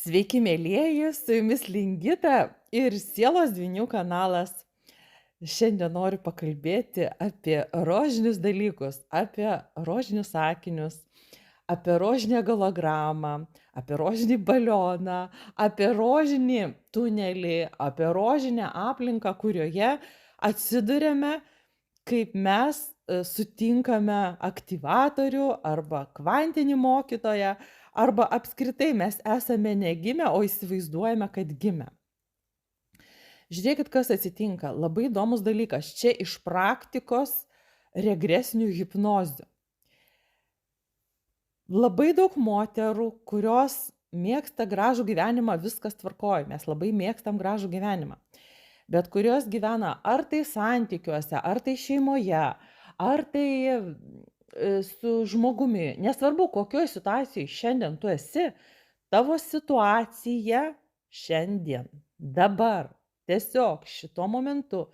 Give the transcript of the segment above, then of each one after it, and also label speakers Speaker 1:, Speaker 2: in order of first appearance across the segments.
Speaker 1: Sveiki, mėlyjeji, su jumis Lingita ir Sielos dvynių kanalas. Šiandien noriu pakalbėti apie rožinius dalykus, apie rožinius sakinius, apie rožinę gologramą, apie rožinį balioną, apie rožinį tunelį, apie rožinę aplinką, kurioje atsiduriame, kaip mes sutinkame aktyvatorių arba kvantinį mokytoją, arba apskritai mes esame negimę, o įsivaizduojame, kad gimę. Žiūrėkit, kas atsitinka. Labai įdomus dalykas. Čia iš praktikos regresinių hipnozių. Labai daug moterų, kurios mėgsta gražų gyvenimą, viskas tvarkoja. Mes labai mėgstam gražų gyvenimą. Bet kurios gyvena ar tai santykiuose, ar tai šeimoje, ar tai su žmogumi. Nesvarbu, kokioje situacijoje šiandien tu esi, tavo situacija šiandien, dabar, tiesiog šituo momentu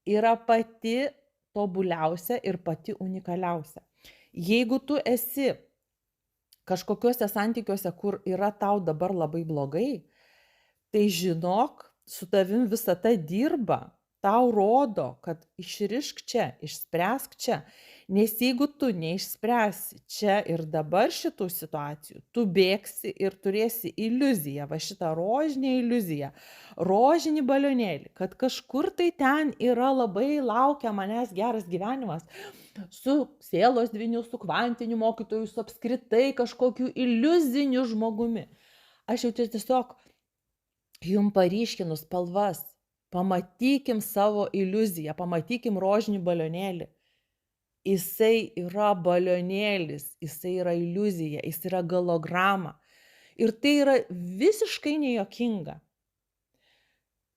Speaker 1: yra pati tobuliausia ir pati unikaliausia. Jeigu tu esi kažkokiuose santykiuose, kur yra tau dabar labai blogai, tai žinok, su tavim visata dirba, tau rodo, kad išrišk čia, išspręsk čia. Nes jeigu tu neišspręsi čia ir dabar šitų situacijų, tu bėgsi ir turėsi iliuziją, va šitą rožinę iliuziją, rožinį balionėlį, kad kažkur tai ten yra labai laukia manęs geras gyvenimas, su sielos dvyniu, su kvantiniu mokytoju, su apskritai kažkokiu iliuziniu žmogumi. Aš jau tiesiog jum paryškinu spalvas, pamatykim savo iliuziją, pamatykim rožinį balionėlį. Jisai yra balionėlis, jisai yra iliuzija, jisai yra golograma. Ir tai yra visiškai nejuokinga.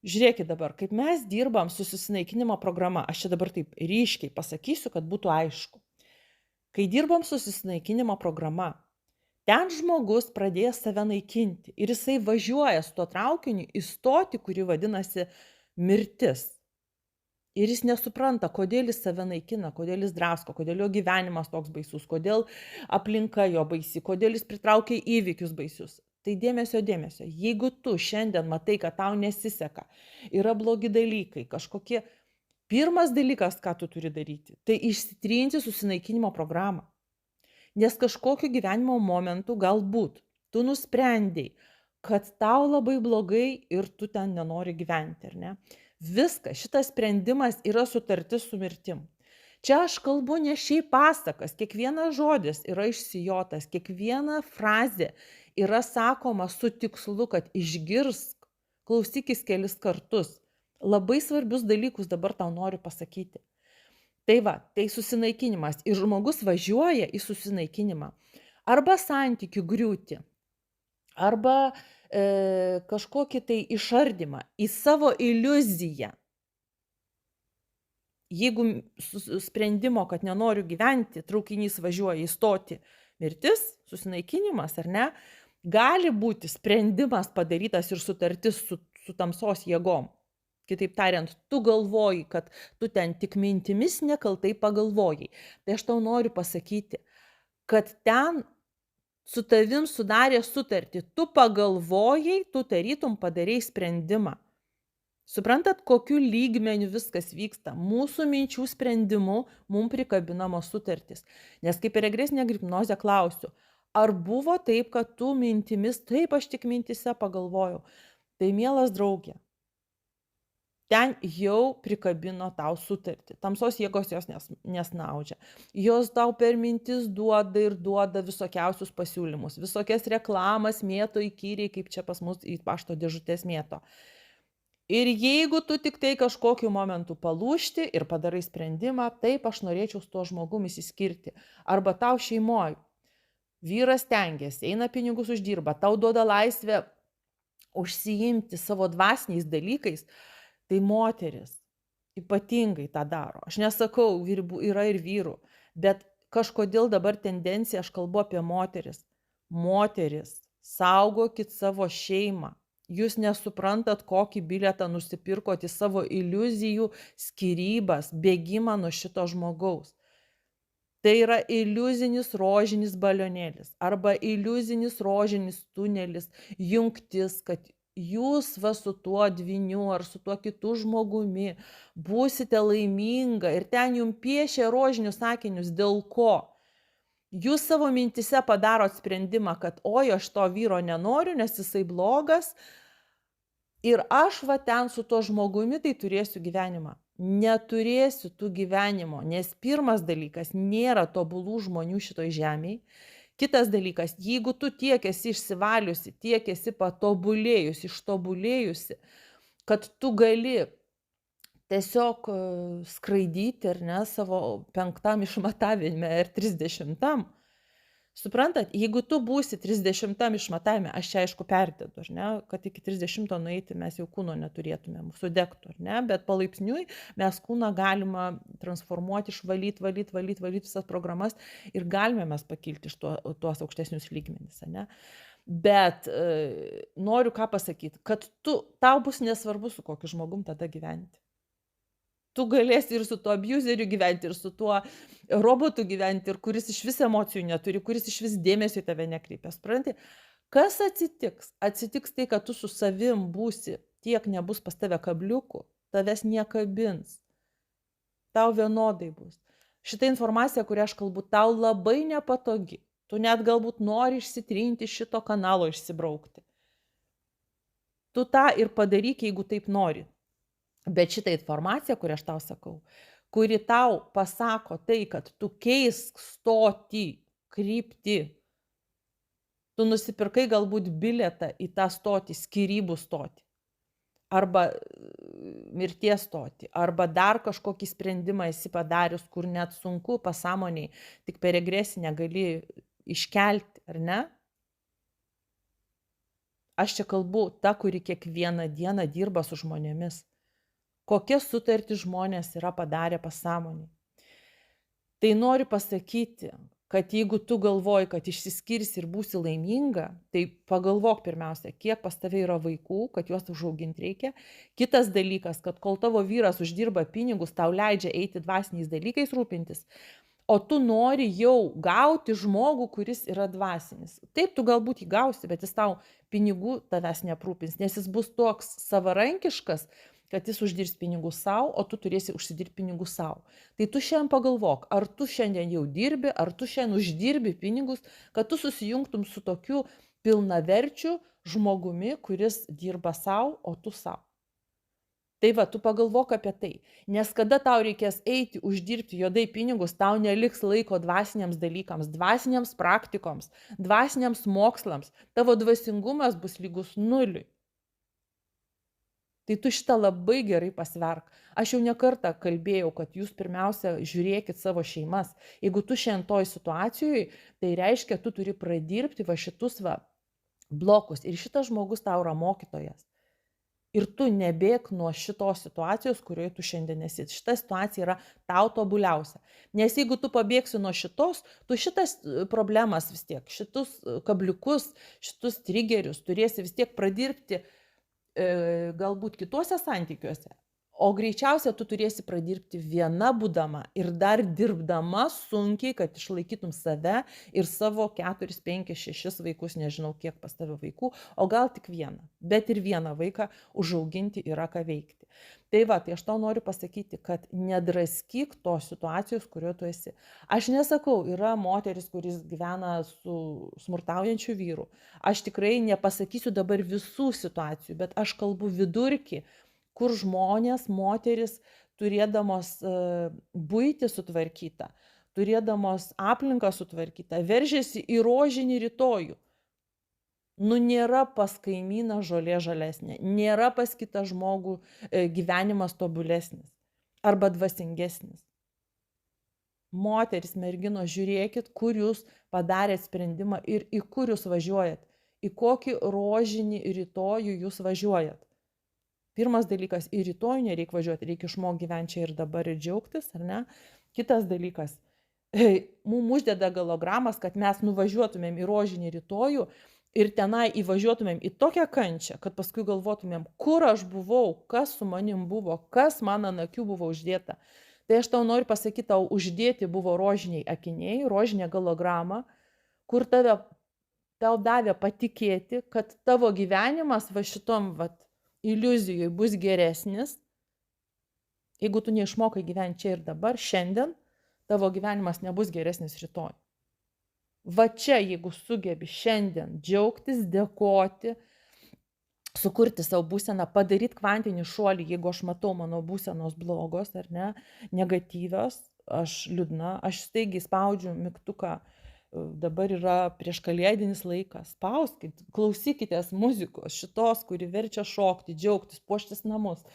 Speaker 1: Žiūrėkit dabar, kaip mes dirbam su susinaikinimo programa, aš čia dabar taip ryškiai pasakysiu, kad būtų aišku. Kai dirbam su susinaikinimo programa, ten žmogus pradės save naikinti ir jisai važiuoja su tuo traukiniu į stotį, kuri vadinasi mirtis. Ir jis nesupranta, kodėl jis save naikina, kodėl jis drasko, kodėl jo gyvenimas toks baisus, kodėl aplinka jo baisi, kodėl jis pritraukia įvykius baisius. Tai dėmesio. Jeigu tu šiandien matai, kad tau nesiseka, yra blogi dalykai, kažkokie, pirmas dalykas, ką tu turi daryti, tai išsitrinti susinaikinimo programą. Nes kažkokiu gyvenimo momentu galbūt tu nusprendėjai, kad tau labai blogai ir tu ten nenori gyventi, ar ne? Viskas, šitas sprendimas yra sutartis su mirtim. Čia aš kalbu ne šiaip pasakas, kiekvienas žodis yra išsijotas, kiekviena frazė yra sakoma su tikslu, kad išgirsk, klausykis kelis kartus. Labai svarbius dalykus dabar tau noriu pasakyti. Tai va, tai susinaikinimas. Ir žmogus važiuoja į susinaikinimą. Arba santykių griūti, arba kažkokį tai išardymą į savo iliuziją. Jeigu sprendimo, kad nenoriu gyventi, traukinys važiuoja į stotį, mirtis, susinaikinimas, ar ne, gali būti sprendimas padarytas ir sutartis su tamsos jėgom. Kitaip tariant, tu galvoji, kad tu ten tik mintimis nekaltai pagalvojai. Tai aš tau noriu pasakyti, kad ten su tavim sudarė sutartį. Tu pagalvojai, tu tarytum padarei sprendimą. Suprantat, kokiu lygmeniu viskas vyksta? Mūsų minčių sprendimu mums prikabinamos sutartys. Nes kaip ir regresinė hipnozė klausiu, ar buvo taip, kad tu mintimis, taip aš tik mintise pagalvojau. Tai mielas draugė, ten jau prikabino tau sutartį. Tamsos jėgos jos nesnaudžia. Jos tau per mintis duoda ir duoda visokiausius pasiūlymus. Visokias reklamas mėto įkyriai, kaip čia pas mus į pašto dėžutės mėto. Ir jeigu tu tik tai kažkokiu momentu palūžti ir padarai sprendimą, taip aš norėčiau su tuo žmogumi išsiskirti. Arba tau šeimoj. Vyras tengiasi, eina pinigus uždirba, tau duoda laisvę užsiimti savo dvasiniais dalykais. Tai moteris ypatingai tą daro. Aš nesakau, yra ir vyrų, bet kažkodėl dabar tendencija, aš kalbu apie moteris. Moteris, saugokit savo šeimą. Jūs nesuprantat, kokį bilietą nusipirkot į savo iliuzijų skyrybas, bėgimą nuo šito žmogaus. Tai yra iliuzinis rožinis balionėlis arba iliuzinis rožinis tunelis, jungtis, kad jūs va su tuo dvyniu ar su tuo kitu žmogumi būsite laiminga ir ten jum piešia rožinius akinius. Dėl ko? Jūs savo mintise padarot sprendimą, kad oi, aš to vyro nenoriu, nes jisai blogas ir aš va ten su tuo žmogumi tai turėsiu gyvenimą. Neturėsiu tų gyvenimo, nes pirmas dalykas, nėra tobulų žmonių šitoj žemėj. Kitas dalykas, jeigu tu tiek esi išsivaliusi, tiek esi patobulėjusi, ištobulėjusi, kad tu gali tiesiog skraidyti, ar ne, savo 5 išmatavime ir 30. Suprantat, jeigu tu būsi 30 išmatavime, aš čia aišku perdedu, ar ne, kad iki 30 nueiti mes jau kūno neturėtumėm, sudegtų, ar ne, bet palaipsniui mes kūną galima transformuoti, išvalyti visas programas ir galime mes pakilti iš tuos aukštesnius lygmenis, ar ne. Bet noriu ką pasakyti, kad tau bus nesvarbu, su kokiu žmogum tada gyventi. Tu galėsi ir su tuo abuseriu gyventi, ir su tuo robotu gyventi, ir kuris iš vis emocijų neturi, kuris iš vis dėmesio į tave nekreipia. Supranti, kas atsitiks? Atsitiks tai, kad tu su savim būsi, tiek nebus pas tave kabliukų, tavęs nekabins. Tau vienodai bus. Šitą informaciją, kurią aš kalbu, tau labai nepatogi. Tu net galbūt nori išsitrinti šito kanalo, išsibraukti. Tu tą ir padaryk, jeigu taip nori. Bet šitą informaciją, kurią aš tau sakau, kuri tau pasako tai, kad tu keisk stotį, kryptį, tu nusipirkai galbūt bilietą į tą stotį, skyrybų stotį, arba mirties stotį, arba dar kažkokį sprendimą esi padarius, kur net sunku pasąmoniai, tik per regresinę gali iškelti, ar ne? Aš čia kalbu ta, kuri kiekvieną dieną dirba su žmonėmis. Kokias sutartis žmonės yra padarę pasąmonį. Tai noriu pasakyti, kad jeigu tu galvoji, kad išsiskirsi ir būsi laiminga, tai pagalvok pirmiausia, kiek pas tave yra vaikų, kad juos užauginti reikia. Kitas dalykas, kad kol tavo vyras uždirba pinigus, tau leidžia eiti dvasiniais dalykais rūpintis, o tu nori jau gauti žmogų, kuris yra dvasinis. Taip, tu galbūt jį gausi, bet jis tau pinigų tavęs neaprūpins, nes jis bus toks savarankiškas, kad jis uždirbs pinigų savo, o tu turėsi užsidirbti pinigų savo. Tai tu šiandien pagalvok, ar tu šiandien jau dirbi, ar tu šiandien uždirbi pinigus, kad tu susijungtum su tokiu pilnaverčiu žmogumi, kuris dirba savo, o tu savo. Tai va, tu pagalvok apie tai, nes kada tau reikės eiti uždirbti juodai pinigus, tau neliks laiko dvasiniams dalykams, dvasiniams praktikoms, dvasiniams mokslams, tavo dvasingumas bus lygus nuliui. Tai tu šitą labai gerai pasverk. Aš jau ne kartą kalbėjau, kad jūs pirmiausia žiūrėkit savo šeimas. Jeigu tu šiandien toj situacijoje, tai reiškia, tu turi pradirbti va šitus blokus. Ir šitas žmogus tau yra mokytojas. Ir tu nebėk nuo šitos situacijos, kurioje tu šiandien esi. Šita situacija yra tau tobuliausia. Nes jeigu tu pabėgsi nuo šitos, tu šitas problemas vis tiek, šitus kabliukus, šitus trigerius turėsi vis tiek pradirbti galbūt kituose santykiuose, o greičiausia tu turėsi pradirbti viena būdama ir dar dirbdama sunkiai, kad išlaikytum save ir savo 4, 5, 6 vaikus, nežinau kiek pas tave vaikų, o gal tik vieną, bet ir vieną vaiką užauginti yra ką veikti. Tai va, tai aš tau noriu pasakyti, kad nedraskyk tos situacijos, kurioje tu esi. Aš nesakau, yra moteris, kuris gyvena su smurtaujančiu vyru. Aš tikrai nepasakysiu dabar visų situacijų, bet aš kalbu vidurkį, kur žmonės, moteris, turėdamos buitį sutvarkytą, turėdamos aplinką sutvarkytą, veržiasi į rožinį rytojų. Nu, nėra pas kaimyną žolė žalesnė, nėra pas kitą žmogų gyvenimas tobulesnis arba dvasingesnis. Moteris, merginos, žiūrėkit, kur jūs padarėt sprendimą ir į kur jūs važiuojat, į kokį rožinį rytojų jūs važiuojat. Pirmas dalykas, į rytojų nereikia važiuoti, reikia išmokti gyventi čia ir dabar ir džiaugtis, ar ne? Kitas dalykas, mums uždeda galogramas, kad mes nuvažiuotumėm į rožinį rytojų ir tenai įvažiuotumėm į tokią kančią, kad paskui galvotumėm, kur aš buvau, kas su manim buvo, kas man ant akių buvo uždėta. Tai aš tau noriu pasakyti, tau uždėti buvo rožiniai akiniai, rožinė galograma, kur tau davė patikėti, kad tavo gyvenimas va šitom iliuzijoj bus geresnis. Jeigu tu neišmokai gyventi čia ir dabar, šiandien, tavo gyvenimas nebus geresnis rytoj. Va čia, jeigu sugebi šiandien džiaugtis, dėkoti, sukurti savo būseną, padaryti kvantinį šuolį, jeigu aš matau mano būsenos blogos ar ne, negatyvios, aš liūdna, aš staigiai spaudžiu mygtuką, dabar yra prieš kalėdinis laikas, spauskit, klausykitės muzikos šitos, kuri verčia šokti, džiaugtis, puoštis namus,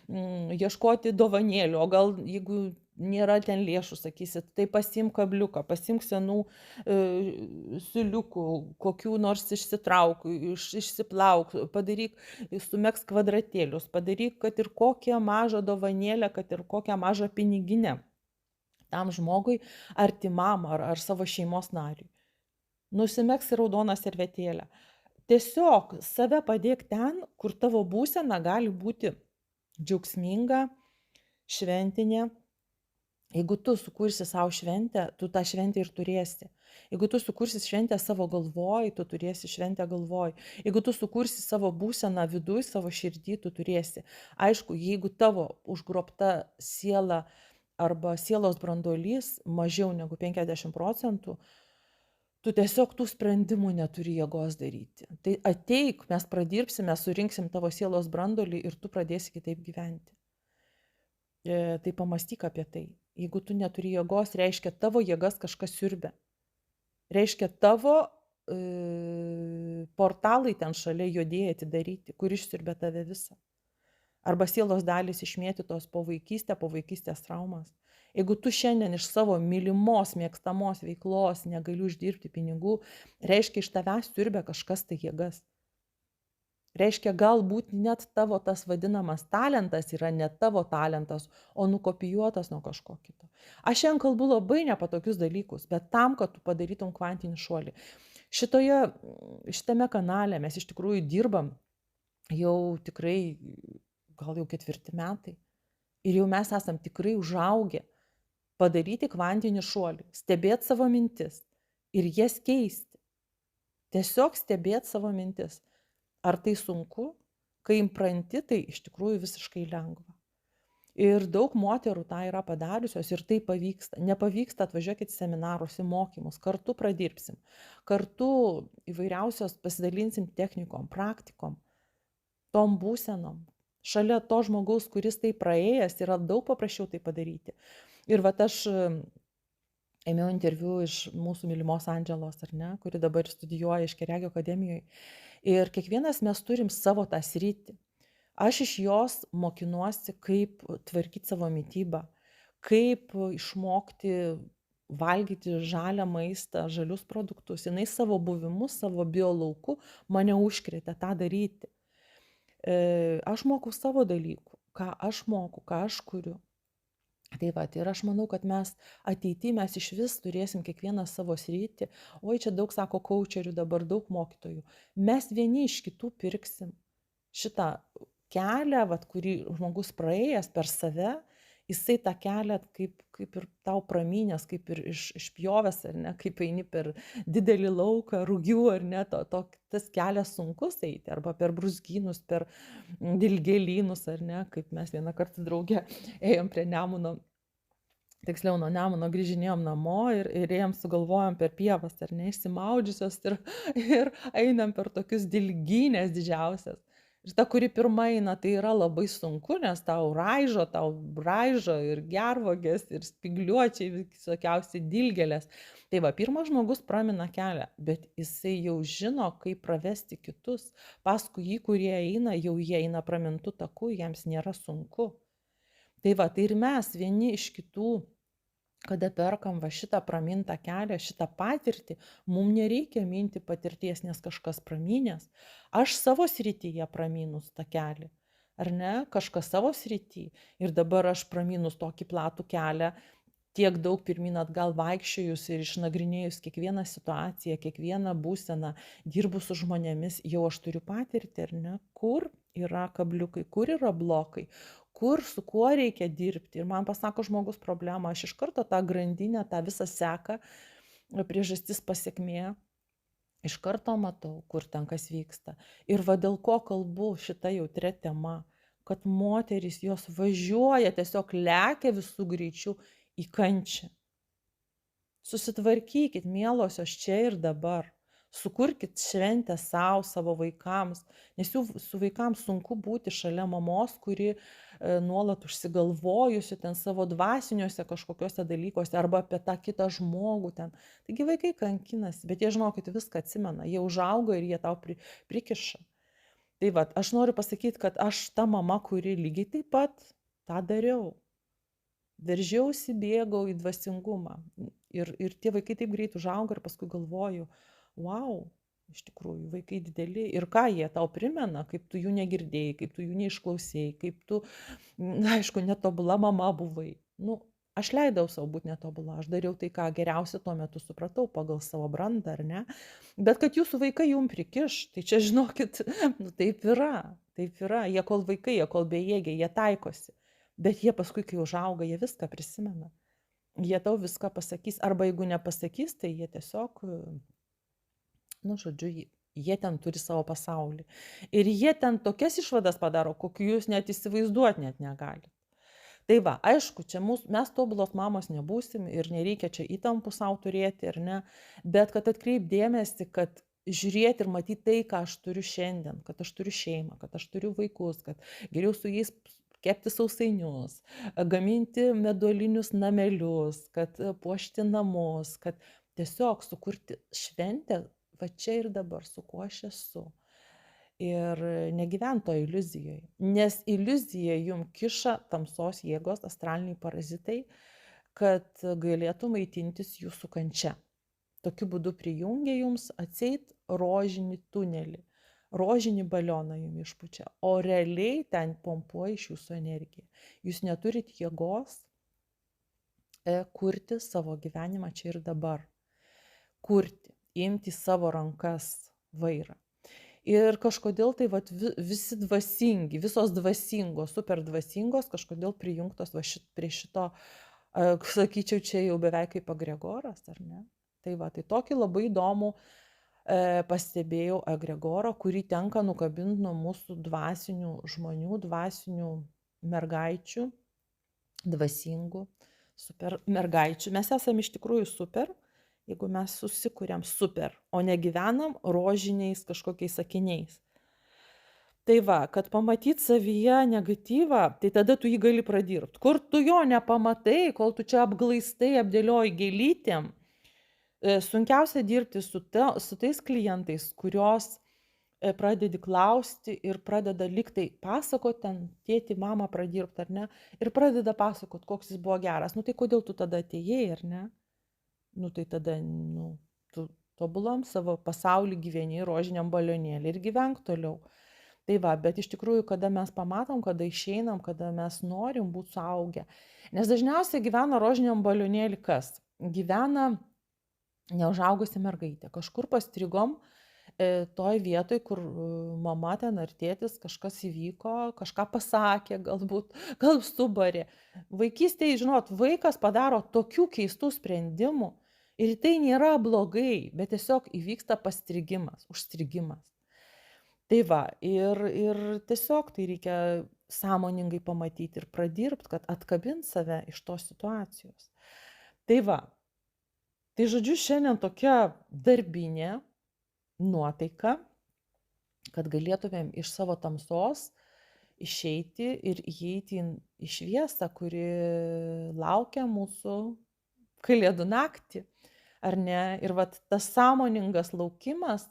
Speaker 1: ieškoti dovanėlių, o gal jeigu nėra ten lėšų, sakysit, tai pasiimk kabliuką, pasiimk senų siuliukų, kokių nors išsitrauk, išsiplauk, padaryk, sumegzk kvadratėlius, padaryk, kad ir kokią mažą dovanėlę, kad ir kokią mažą piniginę tam žmogui, artimam ar savo šeimos nariui. Nusimegsi raudoną servetėlę. Tiesiog save padėk ten, kur tavo būsena gali būti džiaugsminga, šventinė. Jeigu tu sukursi savo šventę, tu tą šventę ir turėsi. Jeigu tu sukursi šventę savo galvoj, tu turėsi šventę galvoj. Jeigu tu sukursi savo būseną viduj, savo širdį, tu turėsi. Aišku, jeigu tavo užgrobta siela arba sielos branduolys mažiau negu 50%, tu tiesiog tų sprendimų neturi jėgos daryti. Tai ateik, mes pradirbsime, surinksim tavo sielos branduolį ir tu pradėsi kitaip gyventi. Tai pamąstyk apie tai. Jeigu tu neturi jėgos, reiškia tavo jėgas kažkas siurbia. Reiškia tavo portalai ten šalia juodėja atidaryti, kur išsiurbia tave visą. Arba sielos dalys išmėtytos po vaikystės traumas. Jeigu tu šiandien iš savo mylimos, mėgstamos veiklos negali uždirbti pinigų, reiškia iš tavęs siurbia kažkas tai jėgas. Reiškia, galbūt net tavo tas vadinamas talentas yra ne tavo talentas, o nukopijuotas nuo kažko kito. Aš šiandien kalbu labai nepatogius dalykus, bet tam, kad tu padarytum kvantinį šuolį. Šitame kanale mes iš tikrųjų dirbam jau tikrai gal jau 4 metai. Ir jau mes esam tikrai užaugę padaryti kvantinį šuolį, stebėti savo mintis ir jas keisti. Tiesiog stebėti savo mintis. Ar tai sunku? Kai impranti, tai iš tikrųjų visiškai lengva. Ir daug moterų tą yra padariusios ir tai pavyksta. Nepavyksta, atvažiuokit į seminarus, į mokymus, kartu pradirbsim. Kartu įvairiausios pasidalinsim technikom, praktikom, tom būsenom. Šalia to žmogaus, kuris tai praėjęs, yra daug paprasčiau tai padaryti. Ir aš ėmiau interviu iš mūsų mylimos Andželos, ar ne, kuri dabar studijuoja Iškeregio akademijoje. Ir kiekvienas mes turim savo tą sritį. Aš iš jos mokinuosi, kaip tvarkyti savo mitybą, kaip išmokti valgyti žalią maistą, žalius produktus. Jinai savo buvimu, savo biolauku mane užkrėtė tą daryti. Aš mokau savo dalykų, ką aš moku, ką aš kuriu. Tai ir aš manau, kad mes ateityje mes iš vis turėsim kiekvieną savo sritį. Oi, čia daug sako kaučerių, dabar daug mokytojų. Mes vieni iš kitų pirksim šitą kelią, kurį žmogus praėjęs per save, jisai tą kelią kaip ir tau pramynęs, kaip ir išpjovęs, ar ne, kaip eini per didelį lauką, rugių, ar ne, tas kelias sunkus eiti, arba per brūzgynus, per dilgėlynus, ar ne, kaip mes vieną kartą drauge ėjom prie Nemuno, tiksliau nuo Nemuno grįžinėjom namo ir ėjom sugalvojom per pievas, ar ne, išsimaudžiusios ir einam per tokius dilgynės didžiausias. Ir ta, kuri pirma eina, tai yra labai sunku, nes tau braižo ir gervogės, ir spigliuočiai, visokiausiai dilgėlės. Tai pirmas žmogus pramina kelią, bet jisai jau žino, kaip pravesti kitus. Paskui jį, kurie eina, jau jie eina pramintų taku, jiems nėra sunku. Tai ir mes vieni iš kitų, kada perkam šitą pramintą kelią, šitą patirtį, mums nereikia minti patirties, nes kažkas pramynęs. Aš savo srityje pramynus tą kelią, ar ne, kažkas savo srityje. Ir dabar aš pramynus tokį platų kelią, tiek daug pirmyn atgal vaikščiojus ir išnagrinėjus kiekvieną situaciją, kiekvieną būseną, dirbu su žmonėmis, jau aš turiu patirtį, ar ne, kur yra kabliukai, kur yra blokai, kur, su kuo reikia dirbti. Ir man pasako žmogus problemą, aš iš karto tą grandinę, tą visą seką, priežastis pasekmė, iš karto matau, kur ten kas vyksta. Ir va dėl ko kalbu šita jautria tema, kad moterys jos važiuoja, tiesiog lekia visų greičių į kančią. Susitvarkykit, mielosios, čia ir dabar. Sukurkit šventę savo, savo vaikams, nes jų su vaikams sunku būti šalia mamos, kuri nuolat užsigalvojusi ten savo dvasiniuose kažkokiuose dalykuose arba apie tą kitą žmogų ten. Taigi vaikai kankinasi, bet jie žinokit viską atsimena, jie užauga ir jie tau prikiša. Tai va, aš noriu pasakyti, kad aš ta mama, kuri lygiai taip pat tą dariau. Veržiausi, bėgau į dvasingumą. Ir tie vaikai taip greit užauga ir paskui galvoju, wow, iš tikrųjų, vaikai dideli. Ir ką jie tau primena, kaip tu jų negirdėjai, kaip tu jų neišklausėjai, kaip tu, aišku, netobula mama buvai. Nu, aš leidau savo būti netobula, aš dariau tai, ką geriausia tuo metu supratau pagal savo brandą, ar ne? Bet kad jūsų vaikai jum prikiš, tai čia žinokit, nu taip yra. Jie kol vaikai, jie kol bejėgiai, jie taikosi. Bet jie paskui, kai užauga, jie viską prisimena. Jie tau viską pasakys. Arba jeigu nepasakys, tai jie tiesiog, nu, žodžiu, jie ten turi savo pasaulį. Ir jie ten tokias išvadas padaro, kokių jūs net įsivaizduoti net negalite. Tai va, aišku, čia mes tobulos mamos nebūsim ir nereikia čia įtampų savo turėti, ar ne, bet kad atkreip dėmesį, kad žiūrėti ir matyti tai, ką aš turiu šiandien, kad aš turiu šeimą, kad aš turiu vaikus, kad geriau su jais kepti sausainius, gaminti meduolinius namelius, kad puošti namus, kad tiesiog sukurti šventę, va čia ir dabar, su kuo aš esu. Ir negyvento iliuzijoje. Nes iliuzija jum kiša tamsos jėgos, astraliniai parazitai, kad galėtų maitintis jūsų kančia. Tokiu būdu prijungia jums atseit rožinį tunelį. Rožinį balioną jums išpučia, o realiai ten pompuoja iš jūsų energiją. Jūs neturit jėgos kurti savo gyvenimą čia ir dabar. Kurti, imti savo rankas vairą. Ir kažkodėl tai vat, visi dvasingi, visos dvasingos, super dvasingos, kažkodėl prijungtos prie šito, sakyčiau, čia jau beveik kaip egregoras, ar ne? Tai va, tai tokį labai įdomų pastebėjau egregorą, kurį tenka nukabinti nuo mūsų dvasinių žmonių, dvasinių mergaičių, dvasingų, super mergaičių. Mes esame iš tikrųjų super, jeigu mes susikuriam super, o negyvenam rožiniais kažkokiais sakiniais. Tai va, kad pamatyt savyje negatyvą, tai tada tu jį gali pradirbti. Kur tu jo nepamatai, kol tu čia apglaistai, apdėlioji gėlytėm, sunkiausia dirbti su tais klientais, kurios pradedi klausti ir pradeda liktai pasakot ten, tėti, mamą pradirbti, ar ne, ir pradeda pasakot, koks jis buvo geras. Nu tai kodėl tu tada atėjai, ar ne? Nu tai tada, tu tobulam savo pasaulį gyveni rožiniam balionėlį ir gyvenk toliau. Tai va, bet iš tikrųjų, kada mes pamatom, kada išeinam, kada mes norim būti suaugę. Nes dažniausiai gyvena rožiniam balionėlį kas? Gyvena neužaugusi mergaitė. Kažkur pastrigom toj vietoj, kur mama ten ar tėtis kažkas įvyko, kažką pasakė, galbūt, gal subarė. Vaikystėje, žinot, vaikas padaro tokių keistų sprendimų ir tai nėra blogai, bet tiesiog įvyksta pastrigimas, užstrigimas. Tai va, ir tiesiog tai reikia sąmoningai pamatyti ir pradirbti, kad atkabint save iš tos situacijos. Tai va. Tai žodžiu, šiandien tokia darbinė nuotaika, kad galėtumėm iš savo tamsos išeiti ir įeiti į šviesą, kuri laukia mūsų kalėdų naktį, ar ne? Ir vat tas sąmoningas laukimas,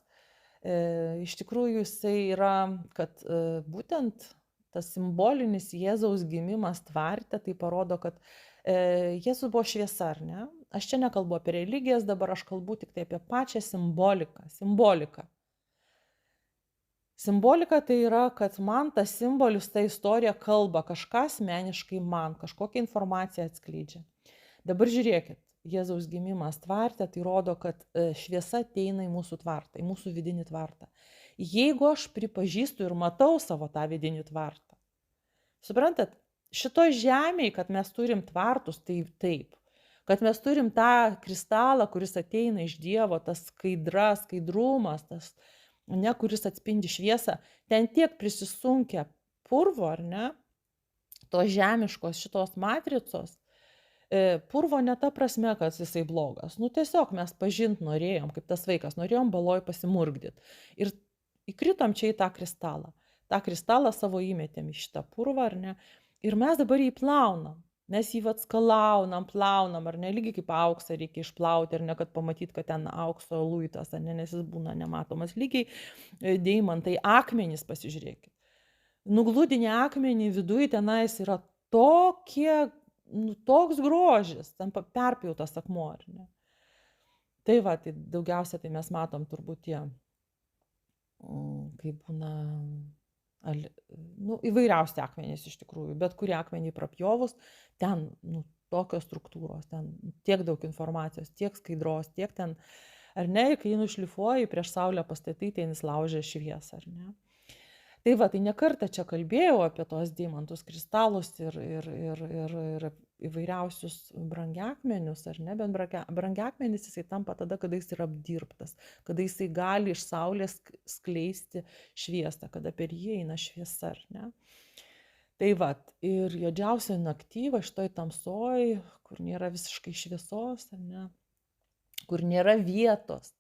Speaker 1: iš tikrųjų jisai yra, kad būtent tas simbolinis Jėzaus gimimas tvarte, tai parodo, kad Jėzus buvo šviesa, ar ne? Aš čia nekalbu apie religijas, dabar aš kalbu tik tai apie pačią simboliką. Simbolika tai yra, kad man tas simbolis, ta istorija kalba kažką asmeniškai man, kažkokią informaciją atskleidžia. Dabar žiūrėkit, Jėzaus gimimas tvarte, tai rodo, kad šviesa ateina į mūsų tvartą, į mūsų vidinį tvartą. Jeigu aš pripažįstu ir matau savo tą vidinį tvartą, suprantat, šitoj žemėj, kad mes turim tvartus, tai taip. Kad mes turim tą kristalą, kuris ateina iš Dievo, tas skaidrumas, tas, ne, kuris atspindi šviesą, ten tiek prisisunkia purvo, ar ne, tos žemiškos šitos matricos, purvo ne ta prasme, kad jisai blogas. Nu tiesiog mes pažint norėjom, kaip tas vaikas, norėjom baloj pasimurgdyt. Ir įkritom čia į tą kristalą. Ta kristalą savo įmetėm į šitą purvą, ar ne? Ir mes dabar jį plaunam. Mes jį vat skalaunam, plaunam, ar ne, lygiai kaip auksą reikia išplauti, ar ne, kad pamatyt, kad ten aukso luitas, ar ne, nes jis būna nematomas. Lygiai deimantai, akmenys, pasižiūrėkit. Nugludinę akmenį viduj tenais yra tokie, nu, toks grožis, ten perpjautas akmuo, ar ne. Tai va, tai daugiausia tai mes matom turbūt tie, kaip būna, nu, įvairiausi akmenys iš tikrųjų, bet kurį akmenį prapjovus, ten, nu, tokios struktūros, ten tiek daug informacijos, tiek skaidros, tiek ten, ar ne, kai jį nušlifuoji prieš saulę pastatai, ten jis laužia šviesą, ar ne. Tai va, tai nekartą čia kalbėjau apie tos deimantus, kristalus ir įvairiausius brangiakmenius, ar ne, bet brangiakmenis jisai tampa tada, kada jis yra apdirbtas, kada jisai gali iš saulės skleisti šviesą, kada per jį eina šviesa, ar ne. Tai va, ir juodžiausia nakty, va šitoj tamsoj, kur nėra visiškai šviesos, ar ne, kur nėra vietos,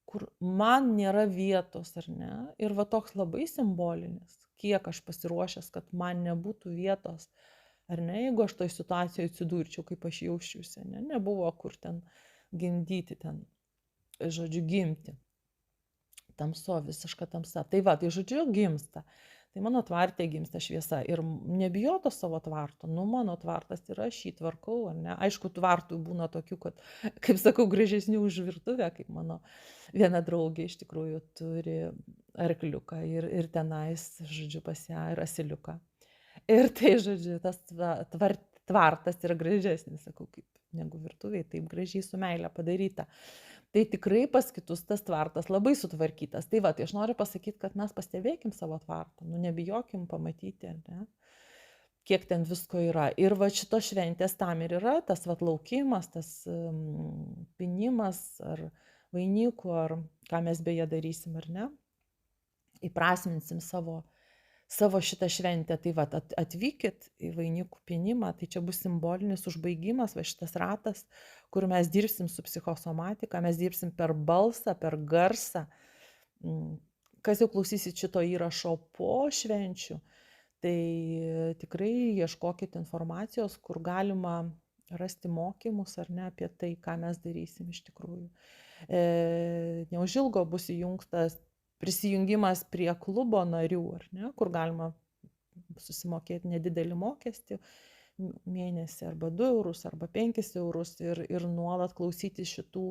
Speaker 1: kur man nėra vietos, ar ne, ir va toks labai simbolinis, kiek aš pasiruošęs, kad man nebūtų vietos, ar ne, jeigu aš toj situacijoje atsidurčiau, kaip aš jausčiausi, ne, nebuvo kur ten gimdyti, ten, žodžiu, gimti. Tamso, visiška tamsa. Tai va, tai žodžiu, gimsta. Tai mano tvarte gimsta šviesa ir nebijoto savo tvarto, nu mano tvartas yra, aš jį tvarkau, ar ne. Aišku, tvartų būna tokių, kad, kaip sakau, gražesnių už virtuvę, kaip mano viena draugė iš tikrųjų turi arkliuką ir tenais, žodžiu, pas ją ir asiliuką. Ir tai, žodžiu, tas tvartas yra gražesnis, sakau, kaip negu virtuviai, taip gražiai su meile padaryta. Tai tikrai pas kitus tas tvartas labai sutvarkytas. Tai va, tai aš noriu pasakyti, kad mes pastebėkim savo tvartą, nu nebijokim pamatyti, ne, kiek ten visko yra. Ir va šitos šventės tam ir yra, tas va laukimas, tas pynimas ar vainikų, ar ką mes beje darysim, ar ne, įprasminsim savo šitą šventę. Tai va, atvykit į vainikų pynimą, tai čia bus simbolinis užbaigimas, va šitas ratas, kur mes dirbsim su psichosomatika, mes dirbsim per balsą, per garsą. Kas jau klausysit šito įrašo po švenčių, tai tikrai ieškokit informacijos, kur galima rasti mokymus, ar ne, apie tai, ką mes darysim iš tikrųjų. Neužilgo bus įjungtas prisijungimas prie klubo narių, ar ne, kur galima susimokėti nedidelį mokestį mėnesį, arba 2 eurus, arba 5 eurus ir nuolat klausyti šitų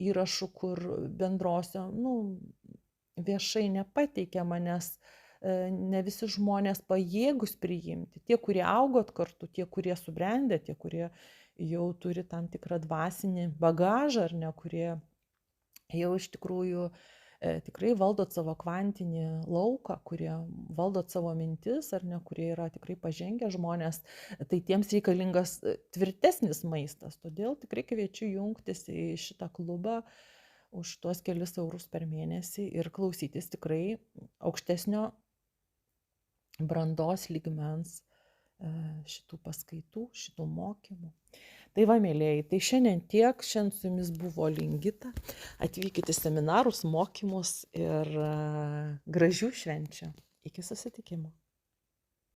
Speaker 1: įrašų, kur bendrosio, nu, viešai nepateikiama, nes ne visi žmonės pajėgus priimti. Tie, kurie augot kartu, tie, kurie subrendę, tie, kurie jau turi tam tikrą dvasinį bagažą, ar ne, kurie jau iš tikrųjų tikrai valdot savo kvantinį lauką, kurie valdot savo mintis, ar ne, kurie yra tikrai pažengę žmonės, tai tiems reikalingas tvirtesnis maistas. Todėl tikrai kviečiu jungtis į šitą klubą už tuos kelis eurus per mėnesį ir klausytis tikrai aukštesnio brandos lygmens šitų paskaitų, šitų mokymų. Tai va, mėlėjai, tai šiandien tiek, šiandien su jumis buvo Lingita, atvykite į seminarus, mokymus ir gražių švenčių. Iki susitikimo.